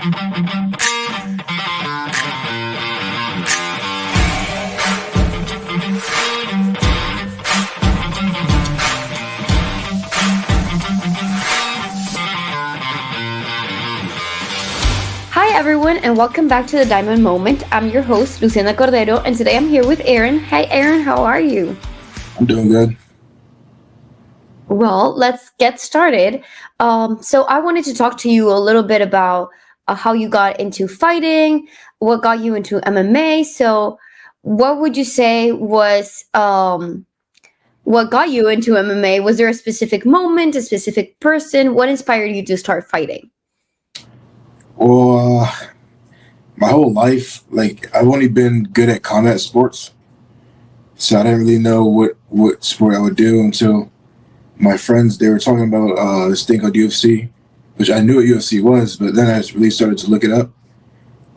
Hi everyone and welcome back to the Diamond Moment. I'm your host, Luciana Cordero, and today I'm here with Aaron. Hi Aaron, how are you? I'm doing good. Well, let's get started. So I wanted to talk to you a little bit about how you got into fighting, what got you into MMA. So what would you say was what got you into MMA? Was there a specific moment, a specific person? What inspired you to start fighting? Well, my whole life, like I've only been good at combat sports, so I didn't really know what sport I would do until my friends they were talking about this thing called UFC, which I knew what UFC was, but then I just really started to look it up,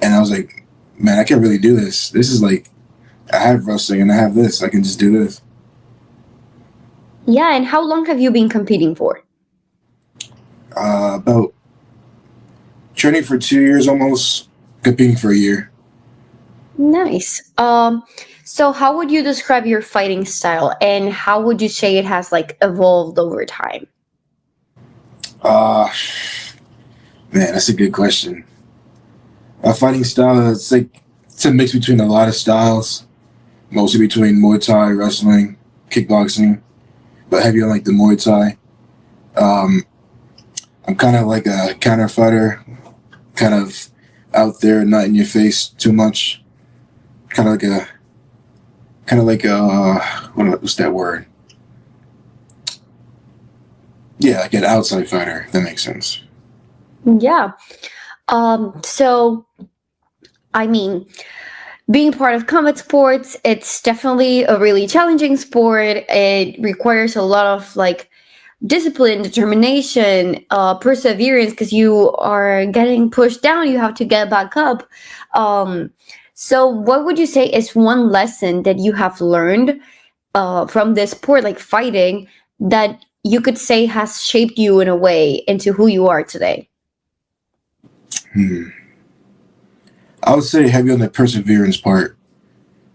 and I was like, man, I can't really do this. This is like I have wrestling and I have this. I can just do this. Yeah, and how long have you been competing for? About training for 2 years almost, competing for a year. Nice. So how would you describe your fighting style and how would you say it has like evolved over time? Uh, Man, that's a good question. My fighting style, it's a mix between a lot of styles, mostly between Muay Thai, wrestling, kickboxing, but heavy on like the Muay Thai. Um, I'm kind of like a counter fighter, kind of out there, not in your face too much. Kind of like a, what's that word? Yeah, like an outside fighter. If that makes sense. Yeah. So I mean, being part of combat sports, it's definitely a really challenging sport. It requires a lot of like discipline, determination, perseverance, because you are getting pushed down, you have to get back up. Um, so, what would you say is one lesson that you have learned from this sport, like fighting, that you could say has shaped you in a way into who you are today? Hmm. I would say heavy on the perseverance part.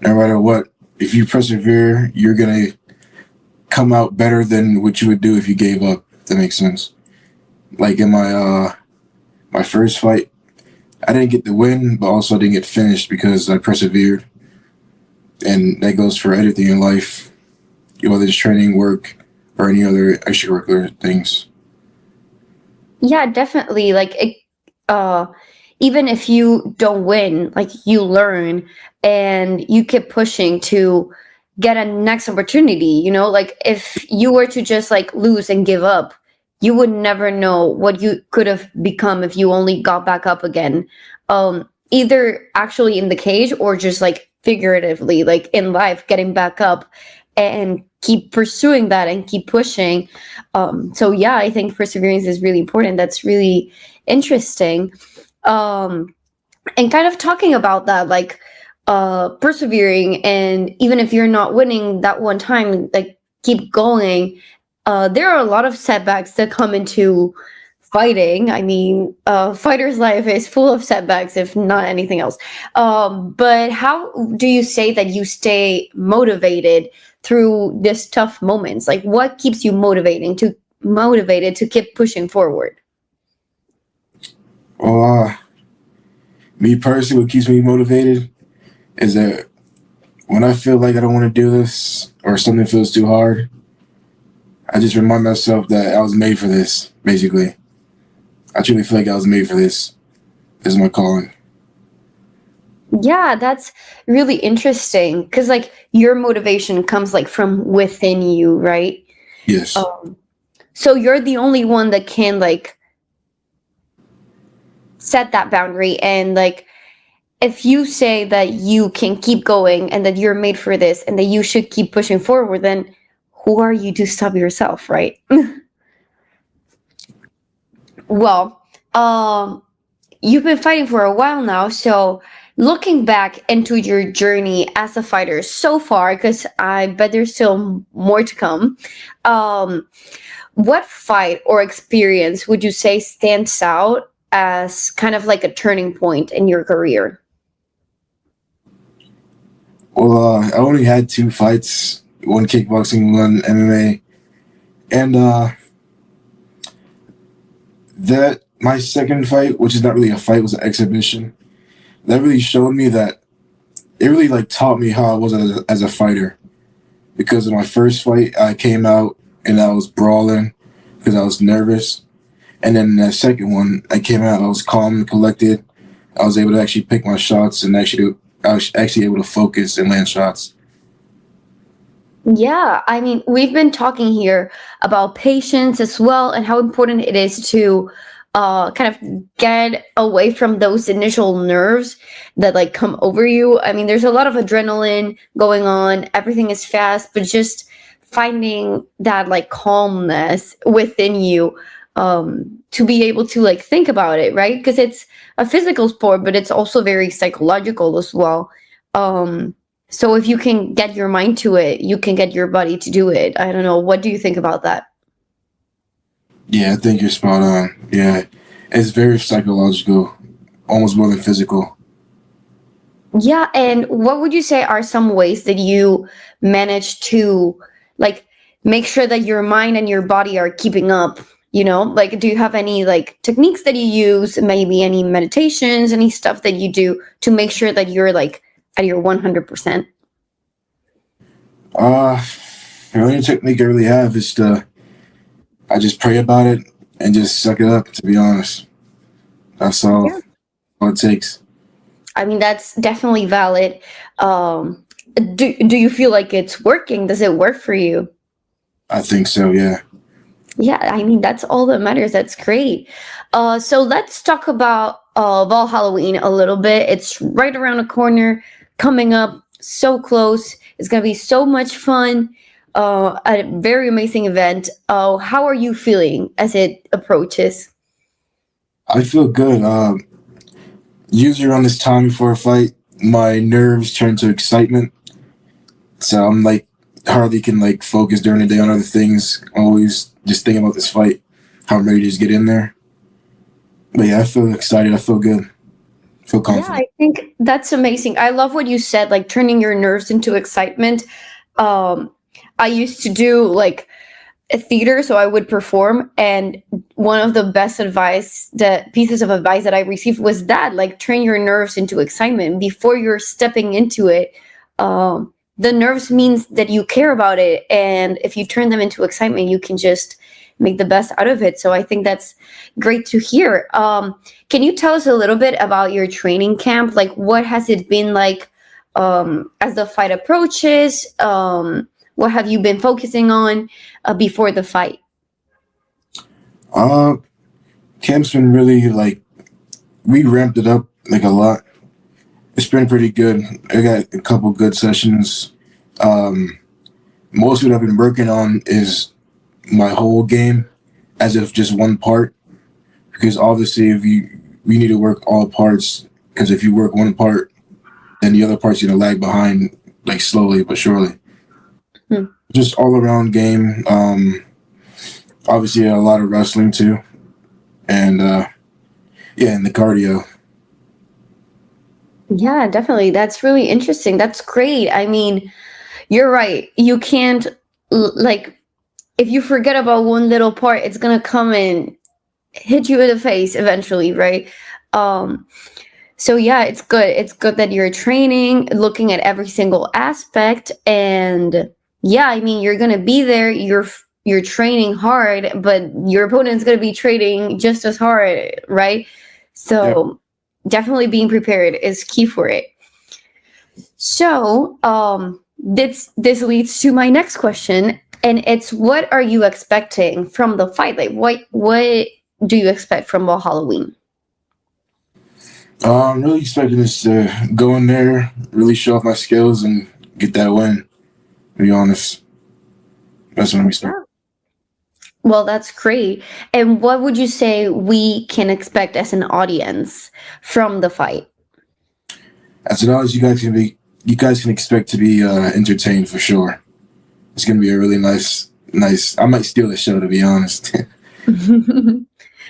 No matter what, if you persevere, you're gonna come out better than what you would do if you gave up. If that makes sense. Like in my first fight, I didn't get the win, but also I didn't get finished because I persevered. And that goes for everything in life, whether it's training, work, or any other extracurricular things. Yeah, definitely. Uh, even if you don't win, like you learn and you keep pushing to get a next opportunity. Like if you were to just like lose and give up, you would never know what you could have become if you only got back up again. Either actually in the cage or just like figuratively, like in life, getting back up and keep pursuing that and keep pushing. So yeah, I think perseverance is really important. That's really interesting. Um, and kind of talking about that, like persevering, and even if you're not winning that one time, like keep going. There are a lot of setbacks that come into fighting. I mean, fighter's life is full of setbacks, if not anything else. But how do you say that you stay motivated through this tough moments? Like, what keeps you motivated to keep pushing forward? Well, me personally, what keeps me motivated is that when I feel like I don't want to do this or something feels too hard, I just remind myself that I was made for this, basically. I truly feel like I was made for this. This is my calling. Yeah, that's really interesting because like your motivation comes like from within you, right? Yes. Um, so you're the only one that can like set that boundary, and like if you say that you can keep going and that you're made for this and that you should keep pushing forward, then who are you to stop yourself, right? Well, you've been fighting for a while now, so looking back into your journey as a fighter so far, because I bet there's still more to come, um, what fight or experience would you say stands out as kind of like a turning point in your career? Well, I only had two fights, one kickboxing, one MMA, and that my second fight, which is not really a fight, was an exhibition. That really showed me that it really like taught me how I was as a fighter. Because in my first fight, I came out and I was brawling because I was nervous, and then in that second one, I came out, I was calm and collected. I was able to actually pick my shots and I was actually able to focus and land shots. Yeah, I mean, we've been talking here about patience as well and how important it is to kind of get away from those initial nerves that like come over you. I mean, there's a lot of adrenaline going on, everything is fast, but just finding that like calmness within you to be able to like think about it, right? Because it's a physical sport, but it's also very psychological as well. Um, so if you can get your mind to it, you can get your body to do it. I don't know. What do you think about that? Yeah, I think you're spot on. Yeah, it's very psychological, almost more than physical. Yeah, and what would you say are some ways that you manage to like make sure that your mind and your body are keeping up? You know, like do you have any like techniques that you use, maybe any meditations, any stuff that you do to make sure that you're like at your 100%? Uh, the only technique I really have is I just pray about it and just suck it up. To be honest, that's all it takes. I mean, that's definitely valid. Do you feel like it's working? Does it work for you? I think so. Yeah. Yeah, I mean, that's all that matters. That's great. So let's talk about Valhalloween a little bit. It's right around the corner, coming up so close. It's going to be so much fun. A very amazing event. How are you feeling as it approaches? I feel good. Usually around this time before a fight, my nerves turn to excitement. So I'm like hardly can like focus during the day on other things. Always just thinking about this fight, how I'm ready to just get in there. But yeah, I feel excited. I feel good. I feel Yeah, confident. I think that's amazing. I love what you said, like turning your nerves into excitement. Um, I used to do like a theater, so I would perform, and one of the best advice, the pieces of advice that I received was that, like, turn your nerves into excitement before you're stepping into it. The nerves means that you care about it, and if you turn them into excitement, you can just make the best out of it. So I think that's great to hear. Can you tell us a little bit about your training camp? Like, what has it been like as the fight approaches? What have you been focusing on before the fight? Uh, Camp's been really like we ramped it up like a lot. It's been pretty good. I got a couple good sessions. Um, Most of what I've been working on is my whole game, as if just one part. Because obviously, if you we need to work all parts. Because if you work one part, then the other part's gonna lag behind, like slowly but surely. Hmm. Just all around game. Obviously, a lot of wrestling too, and yeah, and the cardio. Yeah, definitely. That's really interesting. That's great. I mean, you're right. You can't like if you forget about one little part, it's gonna come and hit you in the face eventually, right? Um, so yeah, it's good. It's good that you're training, looking at every single aspect, and yeah, I mean, you're gonna be there. You're training hard, but your opponent's gonna be training just as hard, right? Yeah. So definitely being prepared is key for it. So this leads to my next question, and it's what are you expecting from the fight? Like what do you expect from Halloween? I'm really expecting this to go in there, really show off my skills, and get that win. To be honest, that's what I'm expecting. Well, that's great. And what would you say we can expect as an audience from the fight? As long as you guys can expect to be entertained for sure. It's gonna be a really nice. I might steal the show to be honest.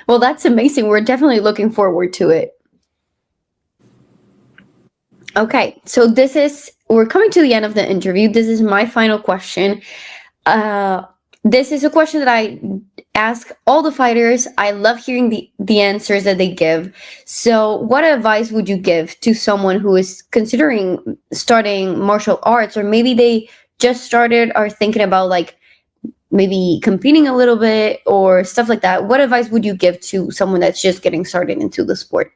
Well, that's amazing. We're definitely looking forward to it. Okay, so we're coming to the end of the interview. This is my final question. Uh, this is a question that I ask all the fighters. I love hearing the answers that they give. So, what advice would you give to someone who is considering starting martial arts, or maybe they just started, or thinking about like maybe competing a little bit or stuff like that? What advice would you give to someone that's just getting started into the sport?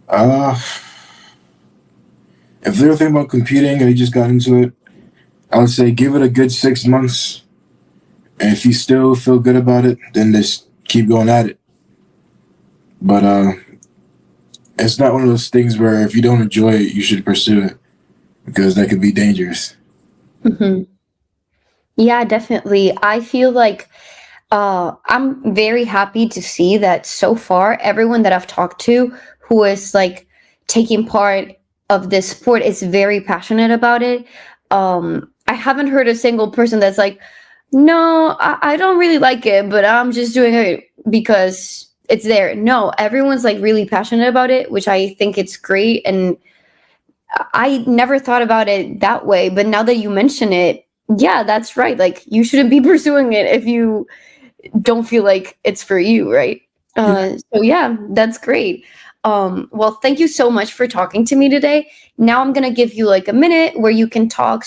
Uh, if they're thinking about competing and they just got into it, I would say give it a good 6 months. And if you still feel good about it, then just keep going at it. But it's not one of those things where if you don't enjoy it, you should pursue it because that could be dangerous. Hmm. Yeah, definitely. I feel like I'm very happy to see that so far, everyone that I've talked to who is like taking part of this sport is very passionate about it. I haven't heard a single person that's like, no, I don't really like it, but I'm just doing it because it's there. No, everyone's like really passionate about it, which I think it's great. And I never thought about it that way, but now that you mention it, yeah, that's right. Like you shouldn't be pursuing it if you don't feel like it's for you, right? Yeah. So yeah, that's great. Well, thank you so much for talking to me today. Now I'm gonna give you like a minute where you can talk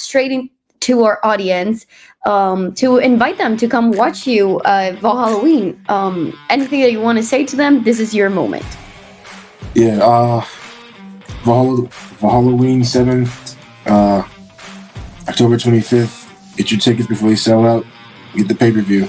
to our audience, to invite them to come watch you Valhalloween. Anything that you want to say to them, this is your moment. Yeah. Valhalloween 7th, October 25th. Get your tickets before they sell out. Get the pay per view.